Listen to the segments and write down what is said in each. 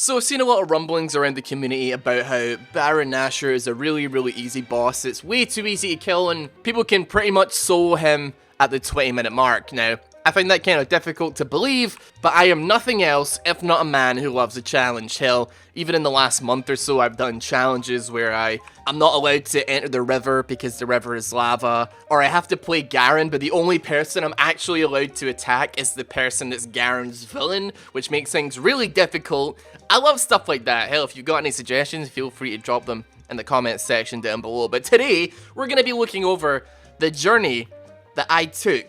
So I've seen a lot of rumblings around the community about how Baron Nashor is a really easy boss. It's way too easy to kill and people can pretty much solo him at the 20-minute mark. Now, I find that kind of difficult to believe, but I am nothing else if not a man who loves a challenge. Hell, even in the last month or so, I've done challenges where I'm not allowed to enter the river because the river is lava, or I have to play Garen, but the only person I'm actually allowed to attack is the person that's Garen's villain, which makes things really difficult. I love stuff like that. Hell, if you've got any suggestions, feel free to drop them in the comments section down below. But today, we're going to be looking over the journey that I took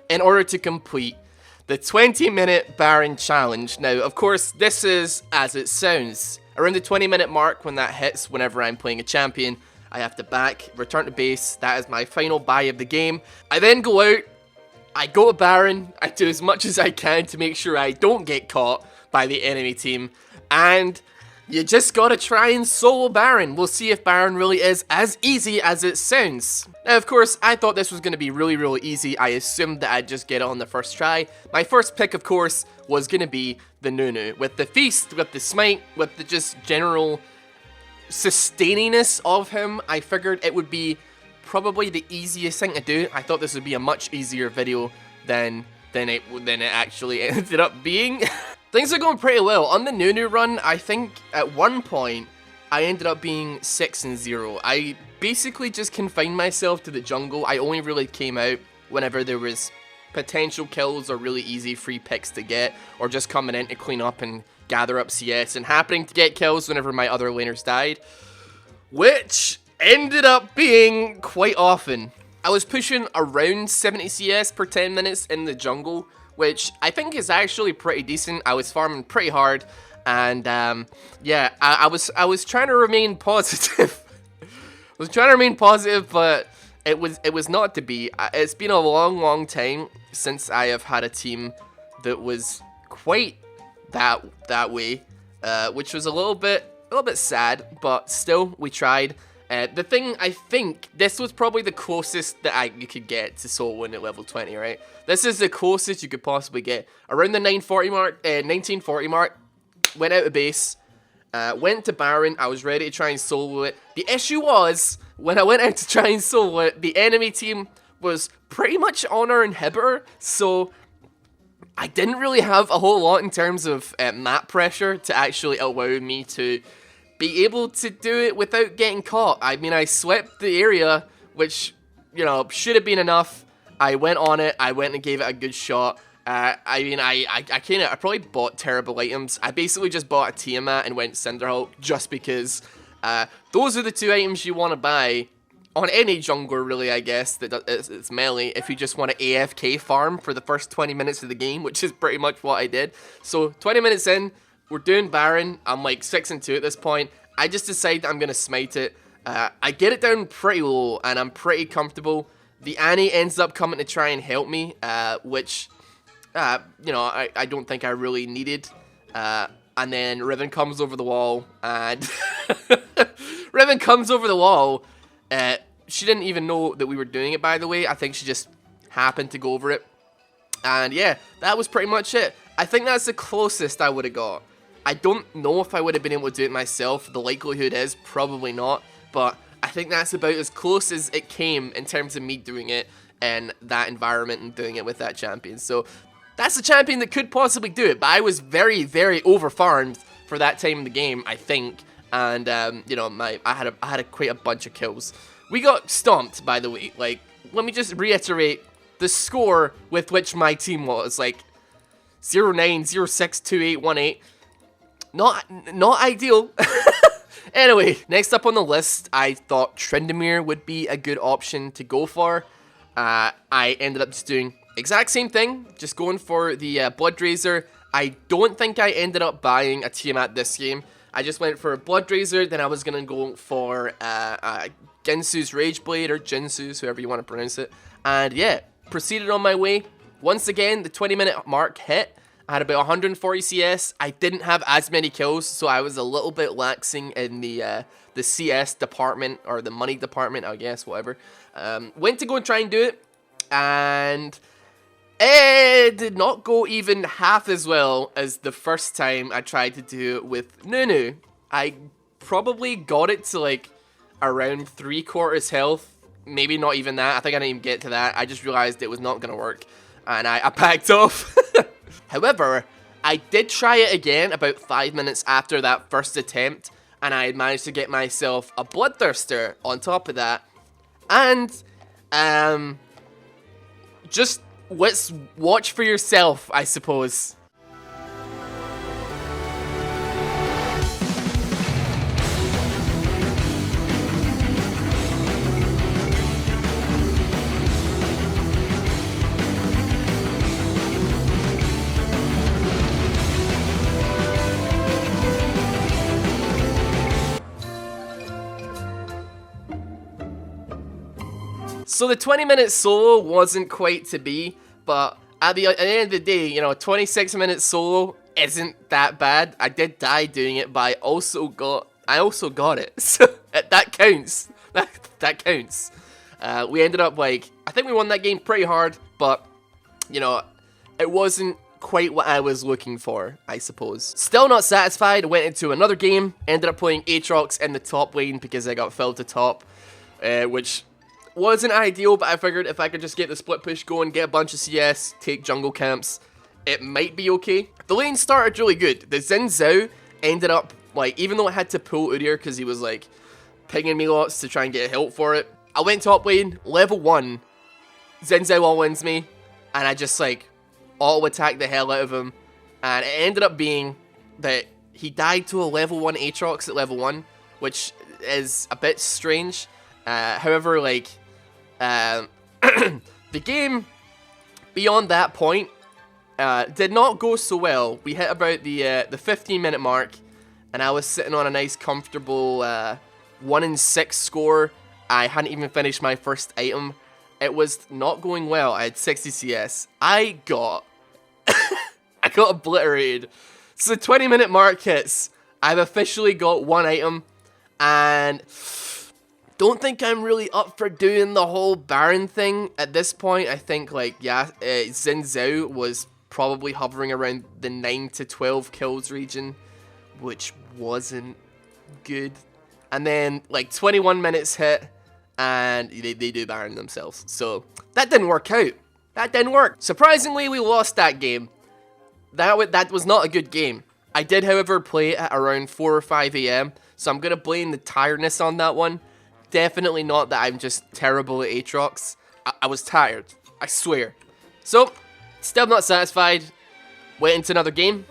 in order to complete the 20-minute Baron challenge. Now, of course, this is as it sounds. Around the 20-minute mark, when that hits, whenever I'm playing a champion, I have to back, return to base. That is my final buy of the game. I then go out, I go to Baron, I do as much as I can to make sure I don't get caught by the enemy team, and you just gotta try and solo Baron. We'll see if Baron really is as easy as it sounds. Now, of course, I thought this was going to be really easy. I assumed that I'd just get it on the first try. My first pick, of course, was going to be the Nunu. With the Feast, with the Smite, with the just general sustaininess of him, I figured it would be probably the easiest thing to do. I thought this would be a much easier video than it actually ended up being. Things are going pretty well. On the Nunu run, I think at one point, I ended up being 6-0. I basically just confined myself to the jungle. I only really came out whenever there was potential kills or really easy free picks to get, or just coming in to clean up and gather up CS, and happening to get kills whenever my other laners died, which ended up being quite often. I was pushing around 70 CS per 10 minutes in the jungle, which I think is actually pretty decent. I was farming pretty hard, and yeah, I was trying to remain positive. I was trying to remain positive, but it was not to be. It's been a long time since I have had a team that was quite that way, which was a little bit sad, but still we tried. The thing, I think, this was probably the closest that you could get to solo win at level 20, right? This is the closest you could possibly get. Around the 1940 mark, went out of base, went to Baron, I was ready to try and solo it. The issue was, when I went out to try and solo it, the enemy team was pretty much on our inhibitor, so I didn't really have a whole lot in terms of map pressure to actually allow me to be able to do it without getting caught. I mean, I swept the area, which, you know, should have been enough. I went on it, I went and gave it a good shot. I mean, I probably bought terrible items. I basically just bought a Tiamat and went Cinderhulk just because those are the two items you want to buy on any jungler, really, I guess, it's melee, if you just want to AFK farm for the first 20 minutes of the game, which is pretty much what I did. So, 20 minutes in, we're doing Baron. I'm like 6-2 at this point. I just decide I'm going to smite it. I get it down pretty low, and I'm pretty comfortable. The Annie ends up coming to try and help me, which, you know, I don't think I really needed. And then Riven comes over the wall, and Riven comes over the wall. She didn't even know that we were doing it, by the way. I think she just happened to go over it. And yeah, that was pretty much it. I think that's the closest I would have got. I don't know if I would have been able to do it myself. The likelihood is probably not. But I think that's about as close as it came in terms of me doing it in that environment and doing it with that champion. So that's the champion that could possibly do it. But I was very over-farmed for that time in the game, I think. And, you know, I had quite a bunch of kills. We got stomped, by the way. Like, let me just reiterate the score with which my team was. Like, 0-9, 0-6, 2-8, 1-8. Not ideal. Anyway, next up on the list, I thought Tryndamere would be a good option to go for. I ended up just doing exact same thing, just going for the Bloodraiser. I don't think I ended up buying a Tiamat this game. I just went for a Bloodraiser, then I was going to go for Ginsu's Rageblade, or Jinsu's, whoever you want to pronounce it. And yeah, proceeded on my way. Once again, the 20-minute mark hit. I had about 140 CS. I didn't have as many kills, so I was a little bit laxing in the CS department, or the money department, I guess, whatever. Went to go and try and do it, and It did not go even half as well as the first time I tried to do it with Nunu. I probably got it to like around 3/4 health. Maybe not even that. I think I didn't even get to that. I just realized it was not going to work. And I backed off. However, I did try it again about 5 minutes after that first attempt. And I had managed to get myself a Bloodthirster on top of that. And, just let's watch for yourself, I suppose. So the 20-minute solo wasn't quite to be, but at the end of the day, you know, 26-minute solo isn't that bad. I did die doing it, but I also got it, so that counts. That counts. We ended up like, I think we won that game pretty hard, but you know, it wasn't quite what I was looking for, I suppose. Still not satisfied, went into another game, ended up playing Aatrox in the top lane because I got filled to top, which wasn't ideal, but I figured if I could just get the split push going, get a bunch of CS, take jungle camps, it might be okay. The lane started really good. The Xin Zhao ended up, like, even though I had to pull Udyr because he was, like, pinging me lots to try and get help for it, I went top lane, level 1, Xin Zhao all-wins me, and I just, like, auto-attacked the hell out of him, and it ended up being that he died to a level 1 Aatrox at level 1, which is a bit strange. However, like, the game beyond that point did not go so well. We hit about the 15-minute mark, and I was sitting on a nice, comfortable 1-6 score. I hadn't even finished my first item. It was not going well. I had 60 CS. I got I got obliterated. So the 20-minute mark hits. I've officially got one item, and don't think I'm really up for doing the whole Baron thing at this point. I think, like, yeah, Xin Zhao was probably hovering around the 9 to 12 kills region, which wasn't good. And then, like, 21 minutes hit, and they do Baron themselves. So, that didn't work out. That didn't work. Surprisingly, we lost that game. That was not a good game. I did, however, play it at around 4 or 5 a.m., so I'm going to blame the tiredness on that one. Definitely not that I'm just terrible at Aatrox. I was tired. I swear. So, still not satisfied. Went into another game.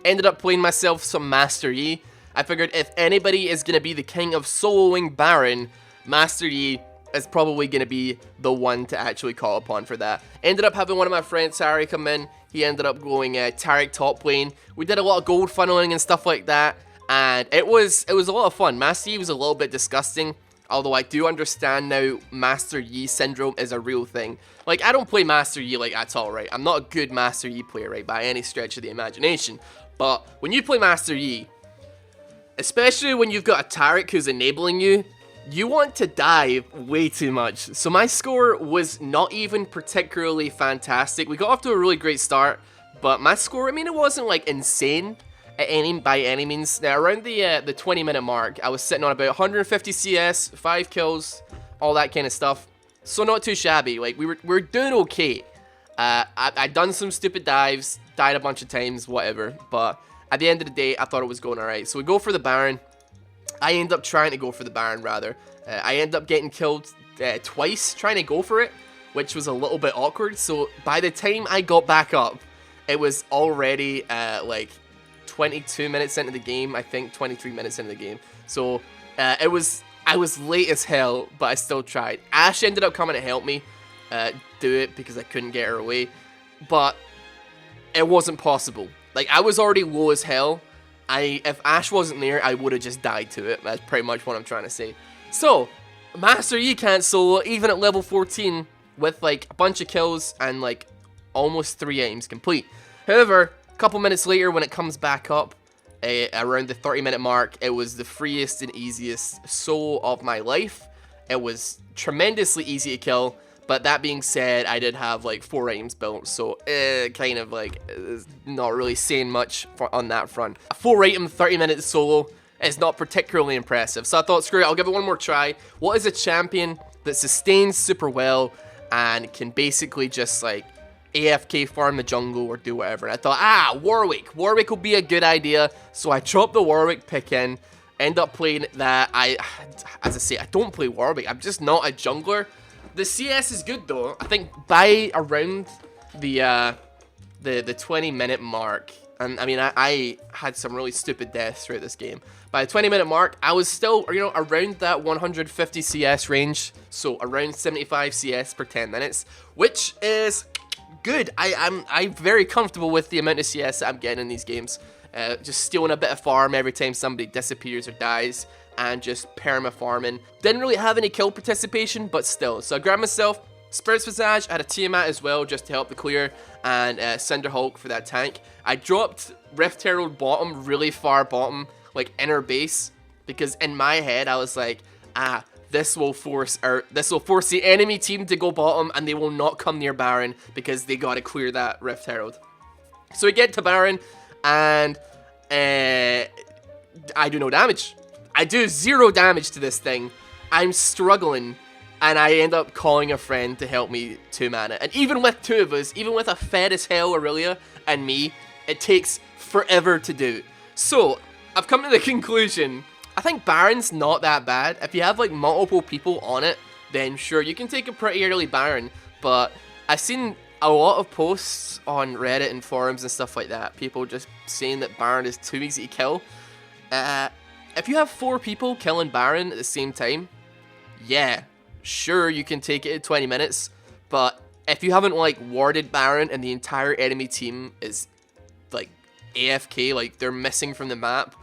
Ended up playing myself some Master Yi. I figured if anybody is going to be the king of soloing Baron, Master Yi is probably going to be the one to actually call upon for that. Ended up having one of my friends, Harry, come in. He ended up going Taric top lane. We did a lot of gold funneling and stuff like that. And it was a lot of fun. Master Yi was a little bit disgusting, although I do understand now Master Yi syndrome is a real thing. Like, I don't play Master Yi, like, at all, right? I'm not a good Master Yi player, right, by any stretch of the imagination. But when you play Master Yi, especially when you've got a Taric who's enabling you, you want to die way too much. So my score was not even particularly fantastic. We got off to a really great start, but my score, I mean, it wasn't, like, insane by any means. Now, around the 20-minute mark, I was sitting on about 150 CS, 5 kills, all that kind of stuff. So not too shabby. Like, we were doing okay. I'd done some stupid dives, died a bunch of times, whatever. But at the end of the day, I thought it was going alright. So we go for the Baron. I end up trying to go for the Baron, rather. I end up getting killed twice trying to go for it, which was a little bit awkward. So by the time I got back up, it was already like 22 minutes into the game, I think 23 minutes into the game. So I was late as hell, but I still tried. Ashe ended up coming to help me do it because I couldn't get her away, but it wasn't possible. Like, I was already low as hell. If Ashe wasn't there, I would have just died to it. That's pretty much what I'm trying to say. So, Master Yi can't solo even at level 14 with like a bunch of kills and like almost 3 aims complete. However, a couple minutes later when it comes back up, around the 30-minute mark, it was the freest and easiest solo of my life. It was tremendously easy to kill, But that being said, I did have like 4 items built, so kind of like not really saying much on that front. A 4 item 30-minute solo is not particularly impressive, so I thought, screw it, I'll give it one more try. What is a champion that sustains super well and can basically just like AFK farm the jungle or do whatever? And I thought, Warwick will be a good idea, so I dropped the Warwick pick in, end up playing that. As I say, I don't play Warwick, I'm just not a jungler. The CS is good though. I think by around the 20-minute mark, and I mean I had some really stupid deaths throughout this game. By the 20-minute mark, I was still, you know, around that 150 CS range, so around 75 CS per 10 minutes, which is good. I'm very comfortable with the amount of CS that I'm getting in these games. Just stealing a bit of farm every time somebody disappears or dies, and just perma farming. Didn't really have any kill participation, but still. So I grabbed myself Spirit's Visage, I had a Tiamat as well just to help the clear, and Cinderhulk for that tank. I dropped Rift Herald bottom, really far bottom, like inner base, because in my head I was like, this will force the enemy team to go bottom, and they will not come near Baron because they gotta clear that Rift Herald. So we get to Baron, and I do no damage. I do 0 damage to this thing. I'm struggling, and I end up calling a friend to help me 2 mana. And even with 2 of us, even with a fed as hell Aurelia and me, it takes forever to do. So I've come to the conclusion, I think Baron's not that bad. If you have like multiple people on it, then sure, you can take a pretty early Baron. But I've seen a lot of posts on Reddit and forums and stuff like that, people just saying that Baron is too easy to kill. If you have 4 people killing Baron at the same time, yeah, sure, you can take it in 20 minutes, but if you haven't like warded Baron and the entire enemy team is like AFK, like they're missing from the map,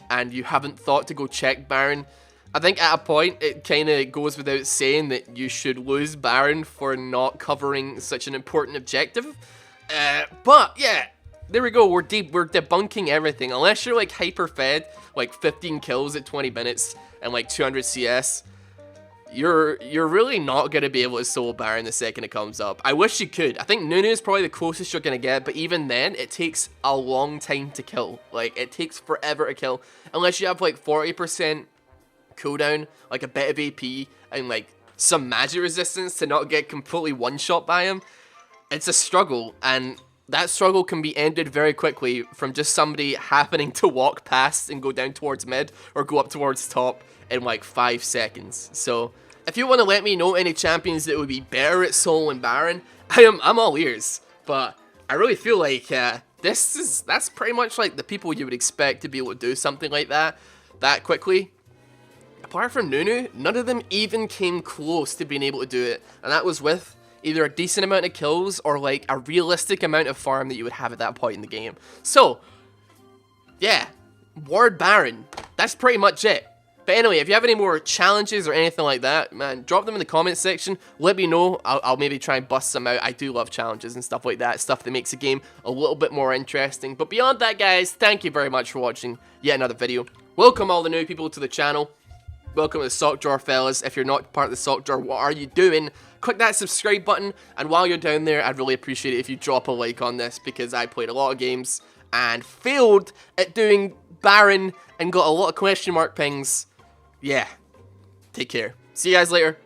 and you haven't thought to go check Baron, I think at a point it kind of goes without saying that you should lose Baron for not covering such an important objective. But yeah, there we go, we're debunking everything. Unless you're like hyper fed, like 15 kills at 20 minutes and like 200 CS, you're really not going to be able to solo Baron the second it comes up. I wish you could. I think Nunu is probably the closest you're going to get, but even then, it takes a long time to kill. Like, it takes forever to kill. Unless you have like 40% cooldown, like a bit of AP, and like some magic resistance to not get completely one-shot by him. It's a struggle, and that struggle can be ended very quickly from just somebody happening to walk past and go down towards mid or go up towards top in like 5 seconds. So if you want to let me know any champions that would be better at soloing Baron, I'm all ears. But I really feel like that's pretty much like the people you would expect to be able to do something like that quickly. Apart from Nunu, none of them even came close to being able to do it, and that was with either a decent amount of kills or like a realistic amount of farm that you would have at that point in the game. So yeah, ward Baron, that's pretty much it. But anyway, if you have any more challenges or anything like that, man, drop them in the comment section. Let me know. I'll maybe try and bust some out. I do love challenges and stuff like that. Stuff that makes the game a little bit more interesting. But beyond that, guys, thank you very much for watching yet another video. Welcome all the new people to the channel. Welcome to the sock drawer, fellas. If you're not part of the sock drawer, what are you doing? Click that subscribe button. And while you're down there, I'd really appreciate it if you drop a like on this, because I played a lot of games and failed at doing Baron and got a lot of question mark pings. Yeah, take care. See you guys later.